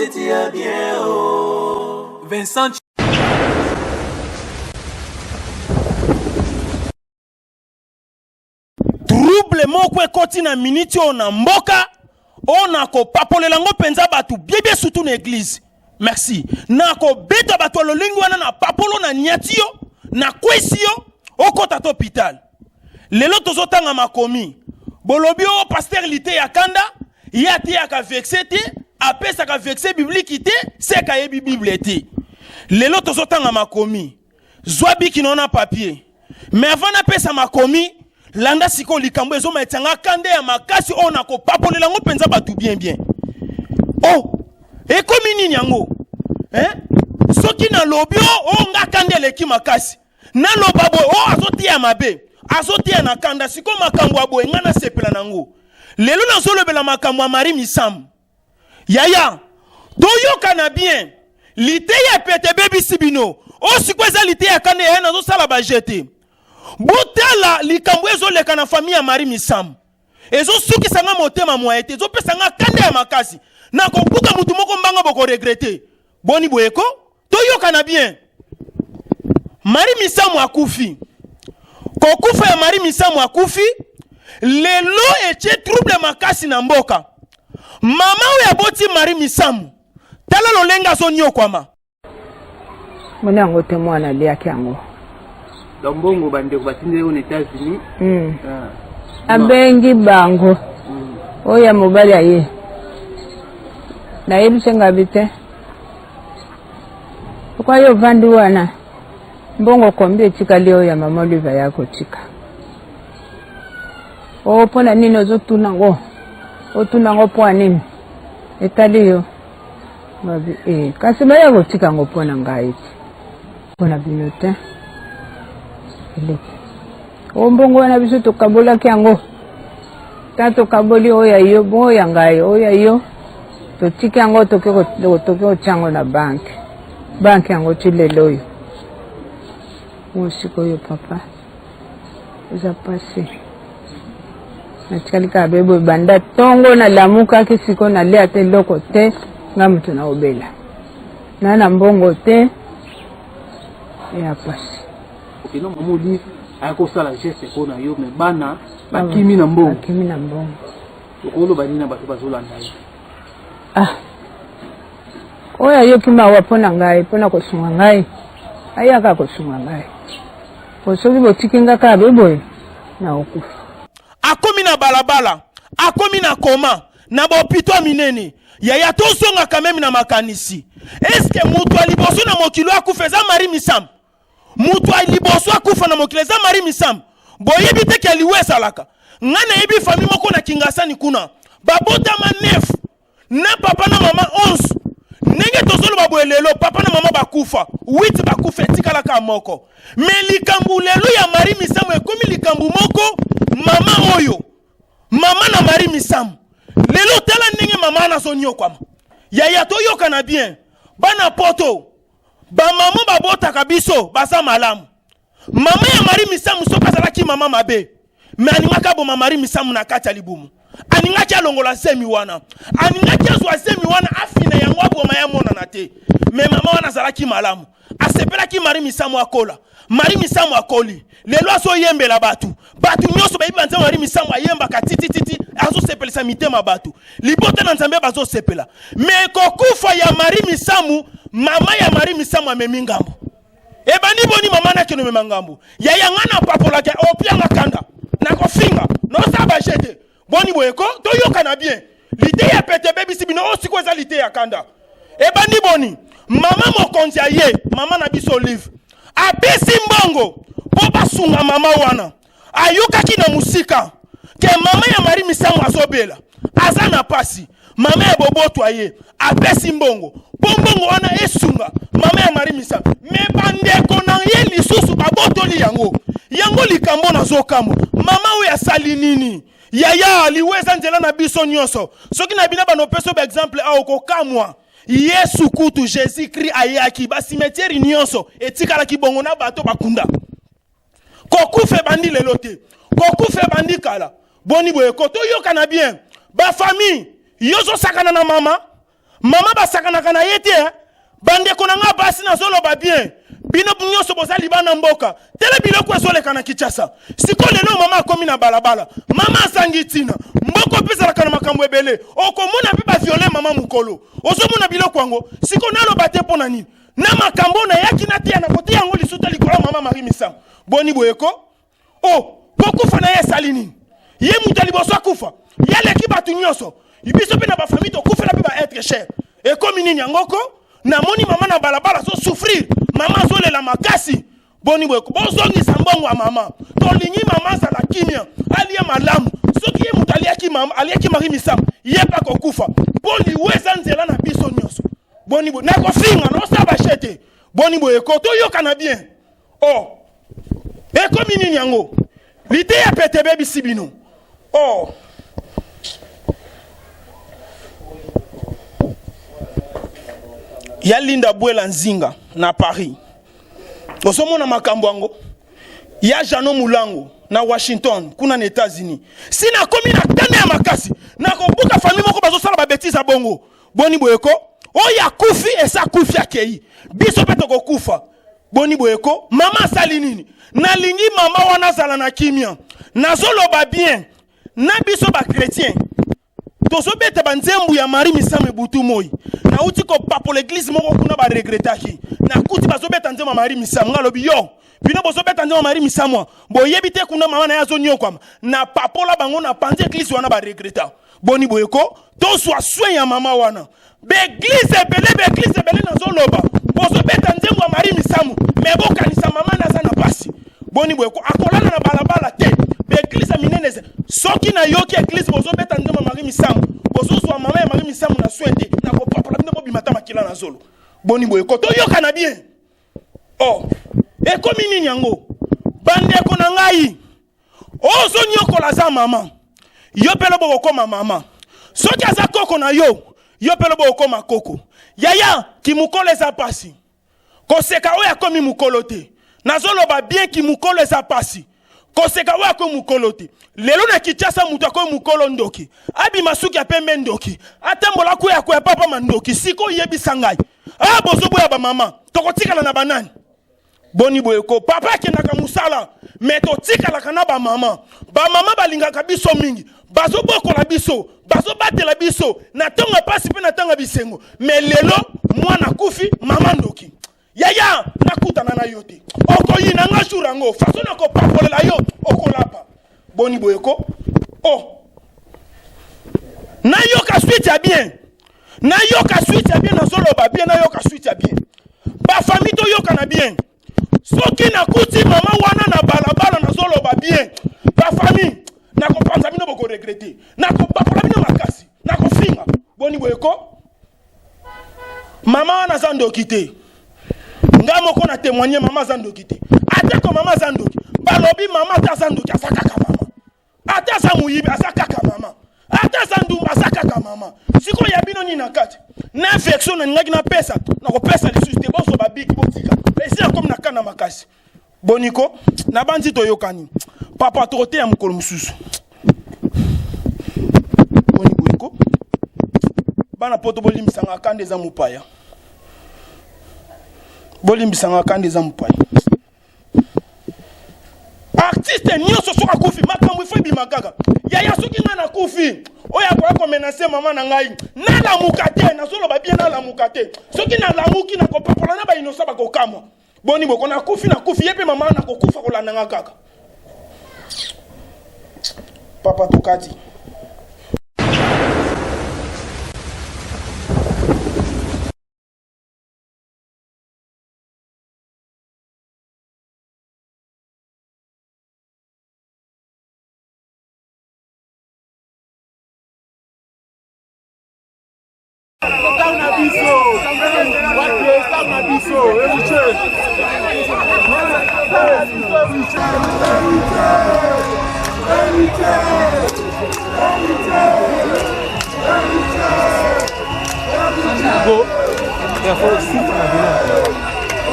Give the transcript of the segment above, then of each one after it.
c'était bien, oh. Vincent. Trouble moko ekoti na miniti o na mboka ona ko papolela ngo penza batu biebie surtout na église. Merci. Na ko beta batu lolingi wana na papolo na nyatio na kwesio okota to hôpital. Lelo tozotanga makomi. Bolobi o pasteur lité ya kanda yati ya ka vexete apesa ka vexe biblique te se ka yebi bible te. Lelo tozotanga makomi. Zwabi kinona papier. Mais avant na pesa makomi landa siko likambo ezo maitanga kande ya makasi ona ko papolela ngo penza batu bien bien. Oh, e komi nini yango? Soki na lobio o nga kande leki makasi. Na lobabo o azoti ya mabe. Azoti ya na kanda siko makambo abo ngana sepela nango. Lelo na zolobela makambo Marie Misam. Yaya, toyoka na bien. Lite ya pete baby sibino. O sikweza lite ya kande ya na zo sala ba jete. Botala likambo ezo leka na famille ya Marie Misam. Ezo suki sanga motema moyete, ezo pesa nga kande ya makasi. Na ko buka mutu moko mbanga boko regretter. Boni boyeko, toyoka na bien. Marie Misam akufi. Kokufa ya Marie Misam akufi, lelo eche trouble makasi na mboka. Mama ya boti Marie Misam. Tala lolenga zo nyokwama. Mwana ngote mwana lia kiango. Dombongo bande kubatinde aux États-Unis. Abengi bango. Oya mobali aye. Na yebisenga bite. Kwa hiyo vandu wana. Mbongo kombie chika leo ya mama Oliva yako chika. O pona nini ozotuna ngo. Otuna ngo poa nini. Etaliyo. Mabi kasi baya go chika ngo pona ngai. Pona binote. Mbongo wana biso tokabola kiango. Tato kaboli oya iyo boya ngai oya iyo. Tochika yango tokeko chango na bank. Bank yango chileloyo. Musiko yo papa. Uza pasi. Nachikalika bebo banda tongo na lamuka kisiko na lea te loko te ngamutu na obela. Na mbongo te. Ya pasi. Ino mamudi ayako sala geste kona yo me bana bakimi na mbongo. Bakimi na mbongo. Okolo banina bato bazolanda yo. Oya yo kima wapona ngai pona kosunga ngai. Ayaka kosunga ngai. Kosoki botikinga ka beboy na okufa. Akomi na balabala, akomi na koma, na bopito minene. Yaya tosonga quand même na makanisi. Est-ce que mutu aliboso na mokilo akufeza Marie Misam? Mutu aliboso akufa na mokilo za Marie Misam. Boyebi te ke liwesa laka. Ngana yebi famille moko na Kingasani kuna. Babota ma 9. Na papa na mama 11. Nenge tozolo babuelelo papa na mama bakufa 8 bakufa etikala ka moko me likambu lelo ya Marie Misam ekomi likambu moko mama oyo mama na Marie Misam lelo tala nenge mama na zonyo kwama yaya toyoka na bien bana poto ba mama babota kabiso basa malamu mama ya Marie Misam soka zalaki mama mabe me animaka bo Marie Misam na kati libumu aningaki alongola semi wana aningaki azwa semi wana afina yango aboma ya mona na te me mama wana zalaki malamu asepelaki Marie Misam akola Marie Misam akoli lelo aso yembela batu nyonso bayibi banza Marie Misam ayemba ka titi azo sepelisa mitema batu libota na nzambe bazo sepela me kokufa ya Marie Misam mama ya Marie Misam amemi ngambo ebani boni mama na kino mema ngambo yaya ngana papola ke opianga kanda na kofinga no saba jete boni boyeko toyoka na bien lite ya pete baby sibino o sikweza lite ya kanda ebani boni mama mokonzi aye mama na biso live abesi mbongo po basunga mama wana ayokaki na musika ke mama ya Marie Misam azobela azana pasi mama ya boboto aye abesi mbongo po mbongo wana esunga mama ya Marie Misam me bandeko na ye lisusu babotoli yango likambo na zokamo mama we asali nini yaya liweza nzela na biso nyonso soki na bina bano peso ba exemple a okokamwa Yesu kutu Jésus Christ ayaki ba cimetière nyonso etikala ki bongo na bato bakunda kokufe bandi lelote kokufe bandi kala boni boye koto yoka na bien ba famille yozo sakana na mama Mama basakanaka na yete bande konanga basi na zolo ba bien. Bino bunyoso bozali bana mboka. Tele biloko ezoleka na Kinshasa. Siko lelo mama akomi na balabala. Mama asangitina. Mboko pesa la kana makambo ebele. Okomona pe ba violer mama mukolo. Ozomona biloko yango. Siko nalo bate pona nini? Na makambo na yaki na tia na kote yango lisuta likolo mama Marie Misam. Boni boyeko. Oh, bokufa na ye sali nini? Ye mutali boso kufa. Yale ki batu nyonso. Ibiso pe na ba famille to kufa na pe ba être cher. E komi nini yangoko? Na moni mama na balabala so souffrir. Mama zole la makasi. Boni boyeko. Bozongi sambongo wa mama. Tolingi mama za la kimia. Aliye malamu. Soki ye mutali yaki mama, aliyaki Marie Misam. Ye pa kokufa. Boni weza nzela na biso nyonso. Boni boyeko. Na kofinga no sa bachete. Boni boyeko. To yoka na bien. Oh. E komi nini yango? Lite ya PTB bisibino. Oh. Ya Linda Bwela Nzinga na Paris. Osomo na makambo yango. Ya Jano Mulango na Washington kuna na États-Unis. Sina komi na tane ya makasi. Na kobuka famille moko bazo sala ba bêtise a bongo. Boni boyeko. Oya kufi esa kufi akei. Biso peto ko kufa. Boni boyeko. Mama sali nini? Na lingi mama wana sala na kimia. Na zolo ba bien. Na biso ba chrétien. Tozo bete ba nzembu ya Marie Misam butu moi. Na uti ko papo l'église moko kuna ba regretaki. Na kuti bazo beta nzembu Marie Misam ngalobi yo. Bino bozo beta nzembu Marie Misam mo. Boyebi te kuna mama na yazo nyoko na papo la bango na panze église wana ba regreta. Boni boyeko, to soit soin ya mama wana. Be église ebele na zoloba. Bozo beta nzembu Marie Misam. Me bo kanisa mama na za na pasi. Boni boyeko akolana na balabala te. Be église mineneze. Soki na yoki église bozo beta nzembu Marie Misam. Bozo so mama ya Marie Misam na soinde na ko papa la bino bo bimata makila na zolo. Boni boyeko to yoka na bien. Oh. E komi nini yango? Bande ko na ngai. Ozo nyokola za mama. Yo pelo bo koma mama. Soki aza koko na yo. Yo pelo bo koma koko. Yaya ki mukole za pasi. Koseka oya komi mukolo te. Nazolo ba bien ki mukole za pasi. Koseka oya komi mukolo te. Lelo na Kinshasa mutu akomi mukolo ndoki. Abi masuki ya pembe ndoki. Atembola ko ya papa mandoki. Siko yebisa ngai. Ah bozo boya ba mama. Tokotikala na banani. Boni boyeko papa kenaka musala meto tika la kana ba mama balingaka biso mingi bazo bokola biso bazo batela biso na tonga pasi pe na tonga bisengo me lelo mwana kufi mama ndoki yaya nakutana na yote okoyina nga shurango faso na ko papolela yo okolapa boni boyeko oh na yoka suite ya bien na solo ba bien na yoka suite ya bien ba famille to yoka na bien. Soki na kuti mama wana na balabala na zolo ba bien. La famille na ko panza bino boko regretter. Na ko papola bino makasi. Na ko finga. Boni boyeko. Mama wana zandoki te. Nga moko na témoigner mama zandoki te. Ate ko mama zandoki. Balobi mama ta zandoki asakaka mama. Ate za muyibi asakaka mama. Ate zandu asakaka mama. Siko ya bino ni na kati. Na infection na ngaki na pesa. Na ko pesa li susite boso ba big botika. Esi comme na kana makasi. Boniko na bandi to yokani. Papa trote ya mukolo mususu. Boniko. Bana poto bolimbisanga kande za mupaya. Bolimbisanga kande za mupaya. Artiste nyoso soka kufi makambo ifo bimagaga. Yaya soki nga na kufi. Oya kwa menacer mama na ngai. Na la mukate na solo ba bien na la mukate. Soki na la muki na ko papola na ba inosa ba ko kamo. Boni boko na kufi yepe mama na ko kufa ko landa nga kaka. Papa Tokati.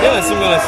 Bien la simbe déjà.